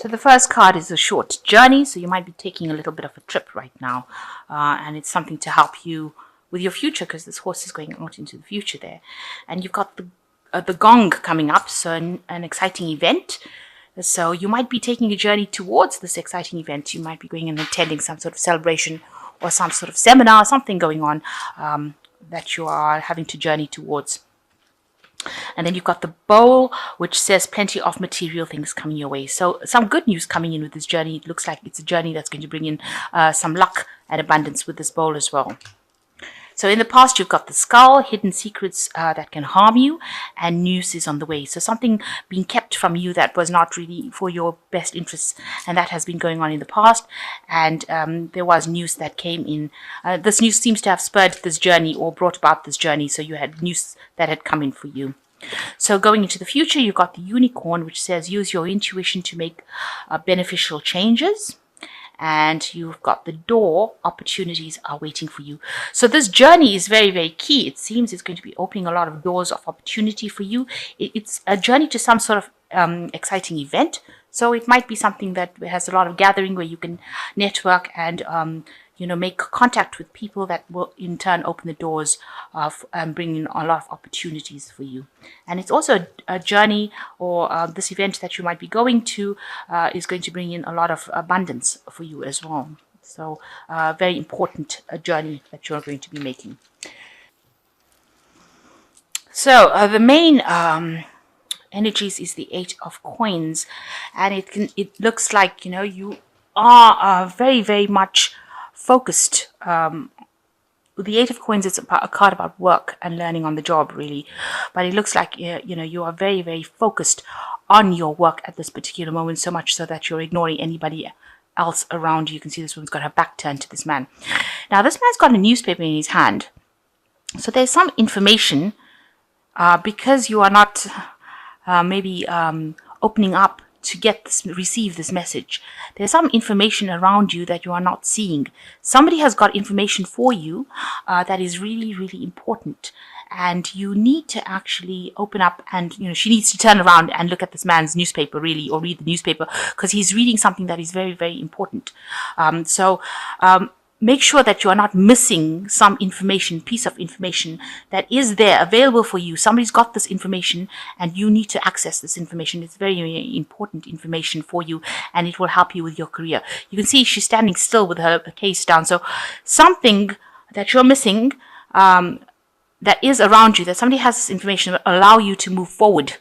So the first card is a short journey. So you might be taking a little bit of a trip right now. And it's something to help you with your future, because this horse is going out into the future there. And you've got the gong coming up. So an exciting event. So you might be taking a journey towards this exciting event. You might be going and attending some sort of celebration or some sort of seminar, something going on that you are having to journey towards. And then you've got the bowl, which says plenty of material things coming your way. So some good news coming in with this journey. It looks like it's a journey that's going to bring in some luck and abundance with this bowl as well. So in the past, you've got the skull, hidden secrets that can harm you, and news is on the way. So something being kept from you that was not really for your best interests, and that has been going on in the past. And there was news that came in. This news seems to have spurred this journey or brought about this journey. So you had news that had come in for you. So going into the future, you've got the unicorn, which says use your intuition to make beneficial changes. And you've got the door, opportunities are waiting for you. So this journey is very, very key. It seems it's going to be opening a lot of doors of opportunity for you. It's a journey to some sort of exciting event. So it might be something that has a lot of gathering where you can network and make contact with people that will in turn open the doors of bring in a lot of opportunities for you. And it's also a journey or this event that you might be going to is going to bring in a lot of abundance for you as well. So very important journey that you're going to be making. So the main energies is the Eight of Coins, and it looks like you are very, very much focused. The Eight of Coins is a card about work and learning on the job, really, but it looks like you are very, very focused on your work at this particular moment, so much so that you're ignoring anybody else around you. You can see this woman's got her back turned to this man. Now this man's got a newspaper in his hand, so there's some information because you are not maybe opening up to receive this message. There's some information around you that you are not seeing. Somebody has got information for you that is really, really important. And you need to actually open up and, she needs to turn around and look at this man's newspaper, really, or read the newspaper, because he's reading something that is very, very important. Make sure that you are not missing some piece of information that is there available for you. Somebody's got this information and you need to access this information. It's very, very important information for you, and it will help you with your career. You can see she's standing still with her case down. So something that you're missing that is around you, that somebody has this information that will allow you to move forward.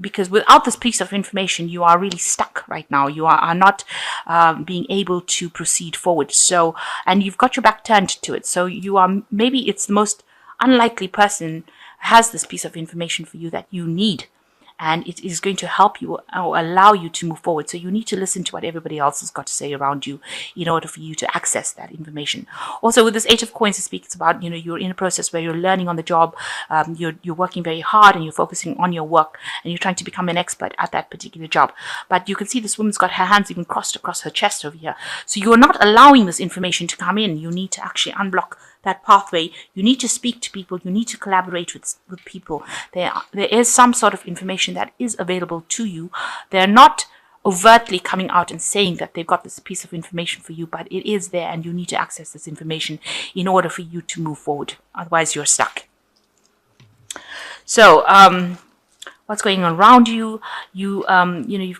Because without this piece of information, you are really stuck right now. You are not being able to proceed forward. So, and you've got your back turned to it. So you are, maybe it's the most unlikely person has this piece of information for you that you need. And it is going to help you or allow you to move forward. So you need to listen to what everybody else has got to say around you in order for you to access that information. Also, with this Eight of Coins, it speaks about, you're in a process where you're learning on the job, you're working very hard and you're focusing on your work and you're trying to become an expert at that particular job. But you can see this woman's got her hands even crossed across her chest over here. So you're not allowing this information to come in. You need to actually unblock that pathway. You need to speak to people. You need to collaborate with people. There is some sort of information that is available to you. They're not overtly coming out and saying that they've got this piece of information for you, but it is there and you need to access this information in order for you to move forward. Otherwise, you're stuck. So, what's going on around you? You've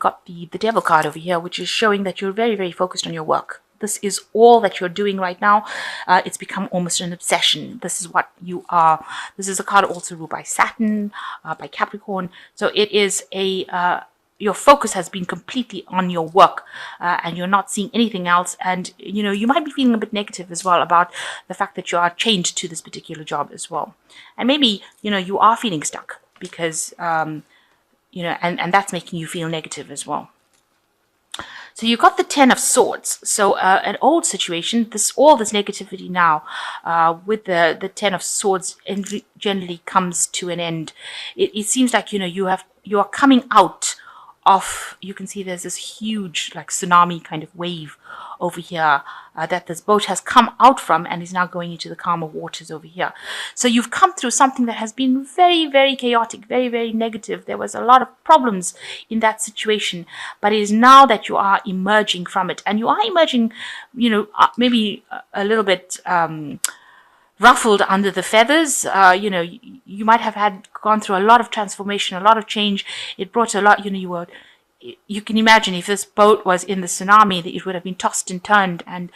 got the Devil card over here, which is showing that you're very, very focused on your work. This is all that you're doing right now. It's become almost an obsession. This is what you are. This is a card also ruled by Saturn, by Capricorn. So it is your focus has been completely on your work and you're not seeing anything else. And, you might be feeling a bit negative as well about the fact that you are chained to this particular job as well. And maybe, you are feeling stuck because, and that's making you feel negative as well. So you've got the Ten of Swords. So an old situation, all this negativity now with the Ten of Swords generally comes to an end. It seems like you are coming out of, you can see there's this huge like tsunami kind of wave over here that this boat has come out from and is now going into the calmer waters over here. So you've come through something that has been very, very chaotic, very, very negative. There was a lot of problems in that situation, but it is now that you are emerging from it, and you are emerging, maybe a little bit ruffled under the feathers. You might have gone through a lot of transformation, a lot of change. It brought a lot, you can imagine if this boat was in the tsunami, that it would have been tossed and turned, and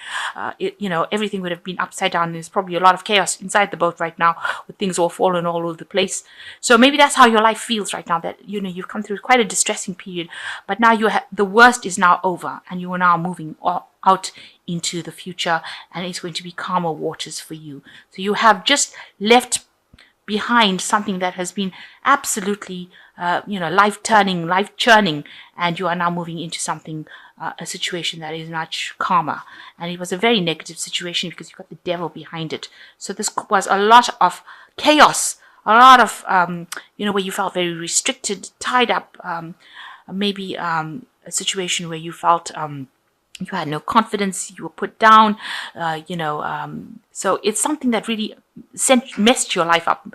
everything would have been upside down. There's probably a lot of chaos inside the boat right now, with things all fallen all over the place. So maybe that's how your life feels right now, that you've come through quite a distressing period, but now the worst is now over, and you are now moving out into the future, and it's going to be calmer waters for you. So you have just left behind something that has been absolutely life churning, and you are now moving into something, a situation that is much calmer. And it was a very negative situation because you've got the devil behind it. So this was a lot of chaos, a lot of where you felt very restricted, tied up, maybe a situation where you felt you had no confidence, you were put down, so it's something that really messed your life up,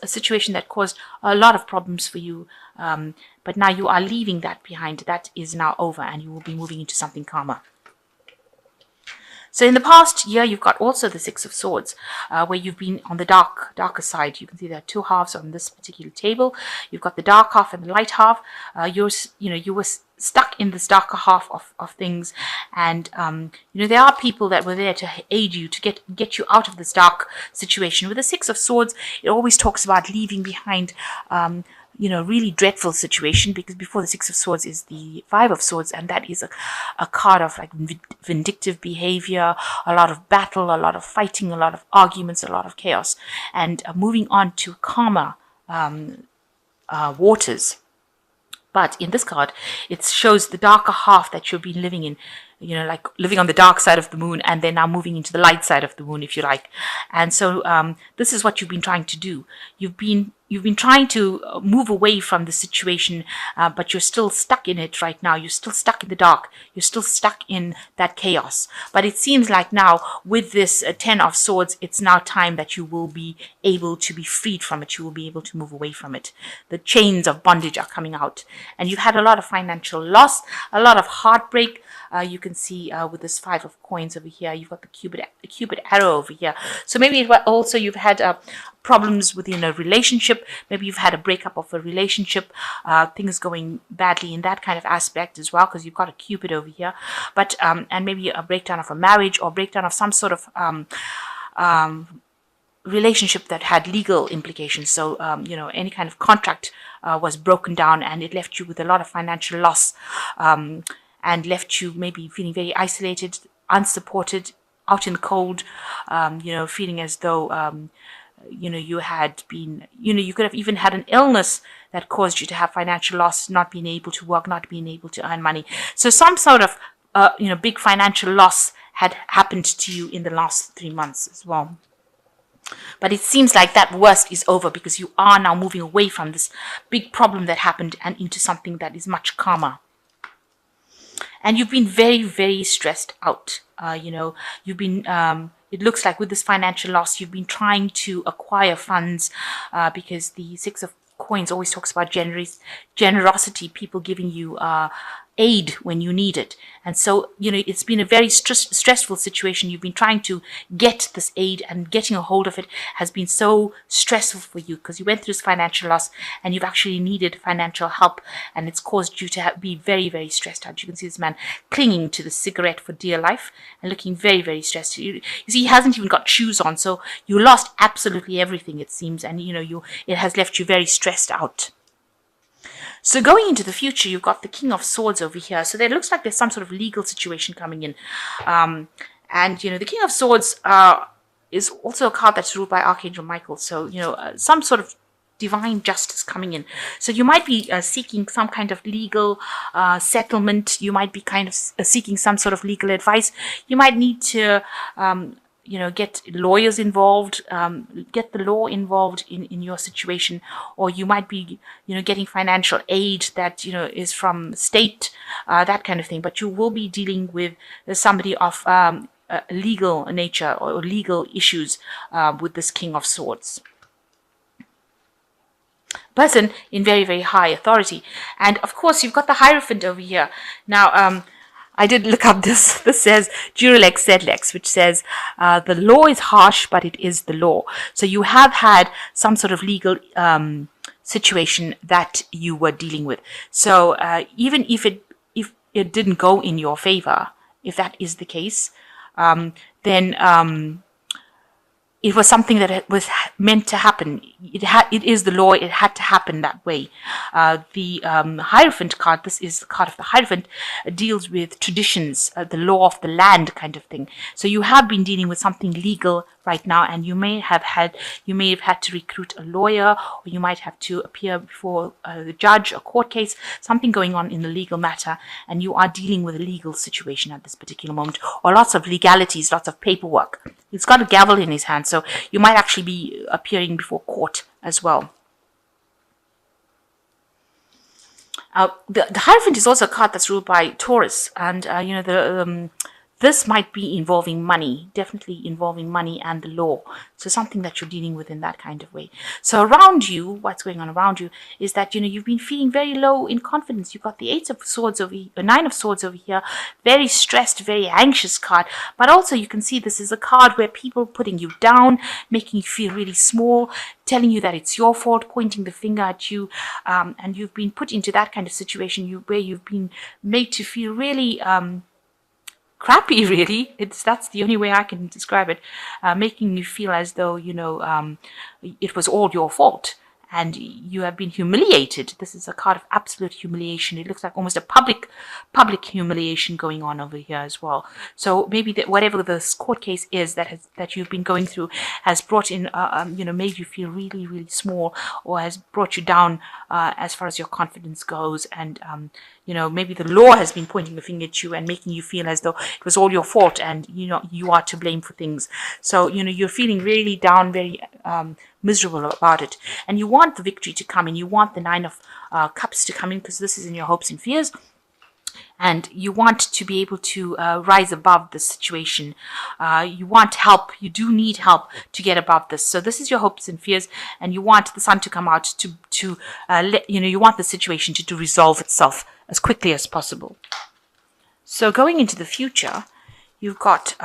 a situation that caused a lot of problems for you, but now you are leaving that behind. That is now over, and you will be moving into something calmer. So in the past year, you've got also the Six of Swords, where you've been on the darker side. You can see there are two halves on this particular table. You've got the dark half and the light half. You were stuck in this darker half of things, and there are people that were there to aid you, to get you out of this dark situation. With the Six of Swords, it always talks about leaving behind really dreadful situation, because before the Six of Swords is the Five of Swords, and that is a card of like vindictive behavior, a lot of battle, a lot of fighting, a lot of arguments, a lot of chaos, and moving on to calmer waters. But in this card, it shows the darker half that you've been living in, like living on the dark side of the moon, and then now moving into the light side of the moon, if you like. And so this is what you've been trying to do. You've been trying to move away from the situation, but you're still stuck in it right now. You're still stuck in the dark. You're still stuck in that chaos. But it seems like now, with this Ten of Swords, it's now time that you will be able to be freed from it. You will be able to move away from it. The chains of bondage are coming out. And you've had a lot of financial loss, a lot of heartbreak. You can see with this Five of Coins over here, you've got the Cupid arrow over here. So maybe also you've had problems within a relationship. Maybe you've had a breakup of a relationship, things going badly in that kind of aspect as well, because you've got a Cupid over here. But and maybe a breakdown of a marriage, or breakdown of some sort of relationship that had legal implications. So any kind of contract was broken down, and it left you with a lot of financial loss, and left you maybe feeling very isolated, unsupported, out in the cold, feeling as though you had been, you could have even had an illness that caused you to have financial loss, not being able to work, not being able to earn money. So some sort of big financial loss had happened to you in the last 3 months as well. But it seems like that worst is over, because you are now moving away from this big problem that happened and into something that is much calmer. And you've been very, very stressed out. You've been, it looks like with this financial loss, you've been trying to acquire funds, because the Six of Coins always talks about generosity, people giving you aid when you need it. And so, it's been a very stressful situation. You've been trying to get this aid, and getting a hold of it has been so stressful for you, because you went through this financial loss and you've actually needed financial help, and it's caused you to be very, very stressed out. You can see this man clinging to the cigarette for dear life and looking very, very stressed. You see, he hasn't even got shoes on, so you lost absolutely everything, it seems, and it has left you very stressed out. So going into the future, you've got the King of Swords over here. So there looks like there's some sort of legal situation coming in. And, the King of Swords is also a card that's ruled by Archangel Michael. So, some sort of divine justice coming in. So you might be seeking some kind of legal settlement. You might be kind of seeking some sort of legal advice. You might need to get lawyers involved, get the law involved in your situation, or you might be, getting financial aid that, is from state, that kind of thing. But you will be dealing with somebody of legal nature or legal issues with this King of Swords. Person in very, very high authority. And of course, you've got the Hierophant over here. Now, I did look up this. This says Jurilex Zedlex, which says the law is harsh, but it is the law. So you have had some sort of legal situation that you were dealing with. So even if it didn't go in your favor, if that is the case, then it was something that was meant to happen. It is the law. It had to happen that way. The Hierophant card, this is the card of the Hierophant, deals with traditions, the law of the land kind of thing. So you have been dealing with something legal right now, and you may have had to recruit a lawyer, or you might have to appear before the judge, a court case, something going on in the legal matter, and you are dealing with a legal situation at this particular moment, or lots of legalities, lots of paperwork. He's got a gavel in his hand, so you might actually be appearing before court as well. The Hierophant is also a card that's ruled by Taurus, and this might be involving money, definitely involving money and the law. So something that you're dealing with in that kind of way. So around you, what's going on around you is that, you've been feeling very low in confidence. You've got the Nine of Swords over here, very stressed, very anxious card. But also you can see this is a card where people are putting you down, making you feel really small, telling you that it's your fault, pointing the finger at you. And you've been put into that kind of situation where you've been made to feel really crappy, really. That's the only way I can describe it, making you feel as though it was all your fault and you have been humiliated. This is a card of absolute humiliation. It looks like almost a public humiliation going on over here as well. So maybe that whatever this court case is that you've been going through has brought in made you feel really, really small, or has brought you down as far as your confidence goes, and maybe the law has been pointing the finger at you and making you feel as though it was all your fault and you are to blame for things. So you're feeling really down, very miserable about it, and you want the victory to come in. You want the Nine of Cups to come in, because this is in your hopes and fears, and you want to be able to rise above the situation. You want help. You do need help to get above this. So this is your hopes and fears, and you want the sun to come out to you want the situation to resolve itself as quickly as possible. So going into the future, you've got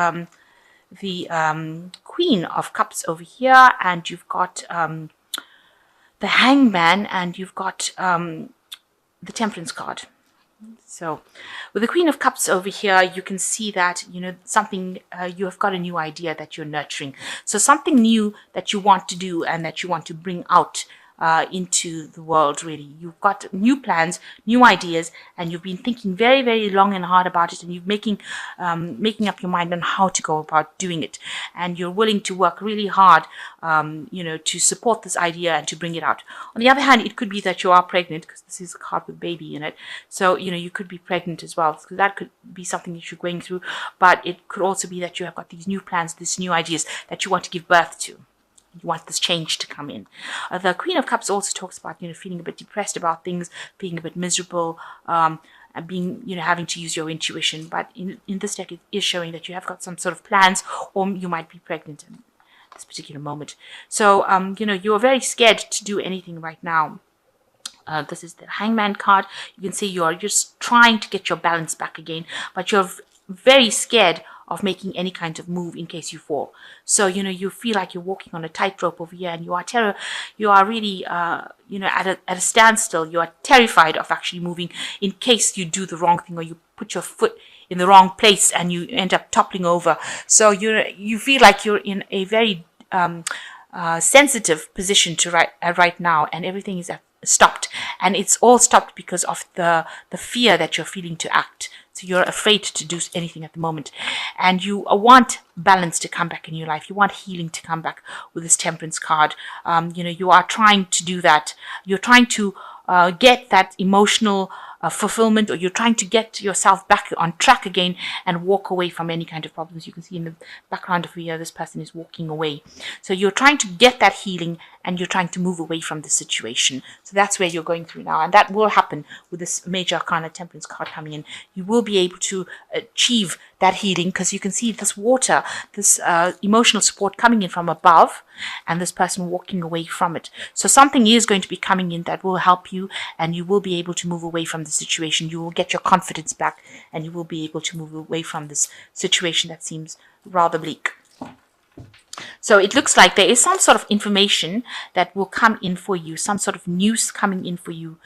the Queen of Cups over here, and you've got the Hangman, and you've got the Temperance card. So with the Queen of Cups over here, you can see that, something, you have got a new idea that you're nurturing. So something new that you want to do and that you want to bring out into the world, really. You've got new plans, new ideas, and you've been thinking very, very long and hard about it, and you're making up your mind on how to go about doing it. And you're willing to work really hard, to support this idea and to bring it out. On the other hand, it could be that you are pregnant, because this is a card with baby in it. So, you could be pregnant as well. So that could be something that you're going through, but it could also be that you have got these new plans, these new ideas that you want to give birth to. You want this change to come in. The Queen of Cups also talks about, feeling a bit depressed about things, being a bit miserable, and being, having to use your intuition. But in this deck, it is showing that you have got some sort of plans, or you might be pregnant in this particular moment. So, you're very scared to do anything right now. This is the Hangman card. You can see you're just trying to get your balance back again, but you're very scared of making any kind of move in case you fall. So, you feel like you're walking on a tightrope over here, and you are really, at a standstill. You are terrified of actually moving in case you do the wrong thing, or you put your foot in the wrong place and you end up toppling over. So you feel like you're in a very sensitive position to right now, and everything is stopped, and it's all stopped because of the fear that you're feeling to act. So you're afraid to do anything at the moment, and you want balance to come back in your life. You want healing to come back with this Temperance card. You are trying to do that. You're trying to get that emotional fulfillment, or you're trying to get yourself back on track again and walk away from any kind of problems. You can see in the background of here, this person is walking away. So you're trying to get that healing and you're trying to move away from the situation. So that's where you're going through now. And that will happen with this major arcana temperance card coming in. You will be able to achieve that healing because you can see this water, this emotional support coming in from above, and this person walking away from it. So something is going to be coming in that will help you, and you will be able to move away from the situation. You will get your confidence back, and you will be able to move away from this situation that seems rather bleak. So it looks like there is some sort of information that will come in for you, some sort of news coming in for you,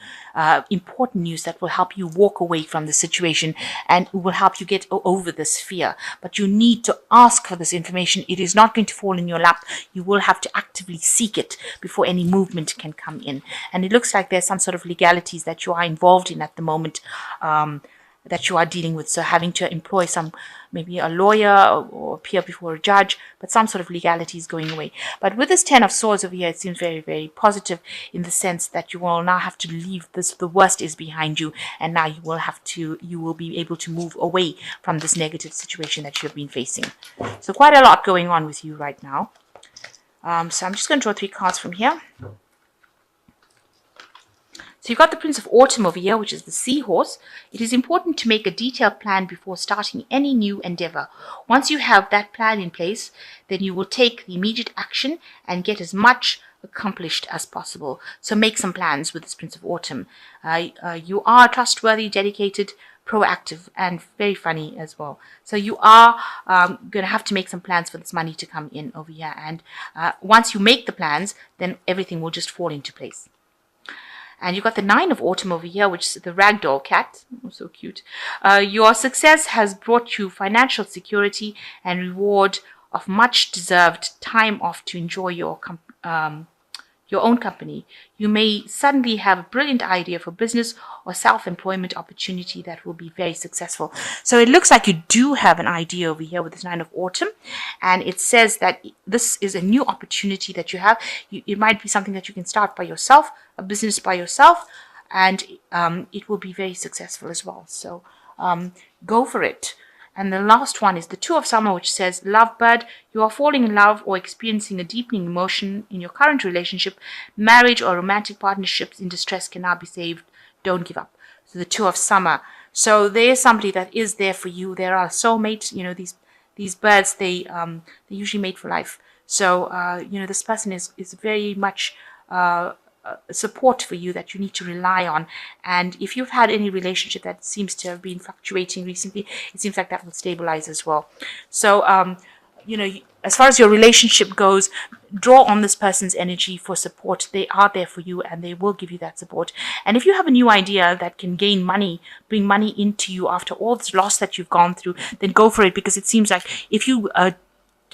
important news that will help you walk away from the situation and will help you get over this fear. But you need to ask for this information. It is not going to fall in your lap. You will have to actively seek it before any movement can come in. And it looks like there's some sort of legalities that you are involved in at the moment, that you are dealing with. So having to employ maybe a lawyer or appear before a judge, but some sort of legality is going away. But with this 10 of Swords over here, it seems very, very positive in the sense that you will now have to leave this, the worst is behind you, and now you will be able to move away from this negative situation that you have been facing. So quite a lot going on with you right now. So I'm just going to draw 3 cards from here. So you've got the Prince of Autumn over here, which is the seahorse. It is important to make a detailed plan before starting any new endeavor. Once you have that plan in place, then you will take the immediate action and get as much accomplished as possible. So make some plans with this Prince of Autumn. You are trustworthy, dedicated, proactive, and very funny as well. So you are going to have to make some plans for this money to come in over here. And once you make the plans, then everything will just fall into place. And you've got the 9 of Autumn over here, which is the ragdoll cat. Oh, so cute. Your success has brought you financial security and reward of much deserved time off to enjoy your own company. You may suddenly have a brilliant idea for business or self-employment opportunity that will be very successful. So it looks like you do have an idea over here with this 9 of Autumn, and it says that this is a new opportunity that you have. It might be something that you can start by yourself, a business by yourself, and it will be very successful as well. So go for it. And the last one is the 2 of Summer, which says, Lovebird, you are falling in love or experiencing a deepening emotion in your current relationship. Marriage or romantic partnerships in distress can now be saved. Don't give up. So the 2 of Summer. So there is somebody that is there for you. There are soulmates. You know, these birds, they usually mate for life. So, you know, this person is very much support for you that you need to rely on. And if you've had any relationship that seems to have been fluctuating recently, it seems like that will stabilize as well. So you know, as far as your relationship goes, draw on this person's energy for support. They are there for you and they will give you that support. And if you have a new idea that can gain money, bring money into you after all this loss that you've gone through, then go for it, because it seems like if you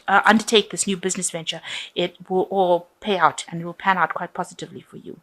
undertake this new business venture, it will all pay out and it will pan out quite positively for you.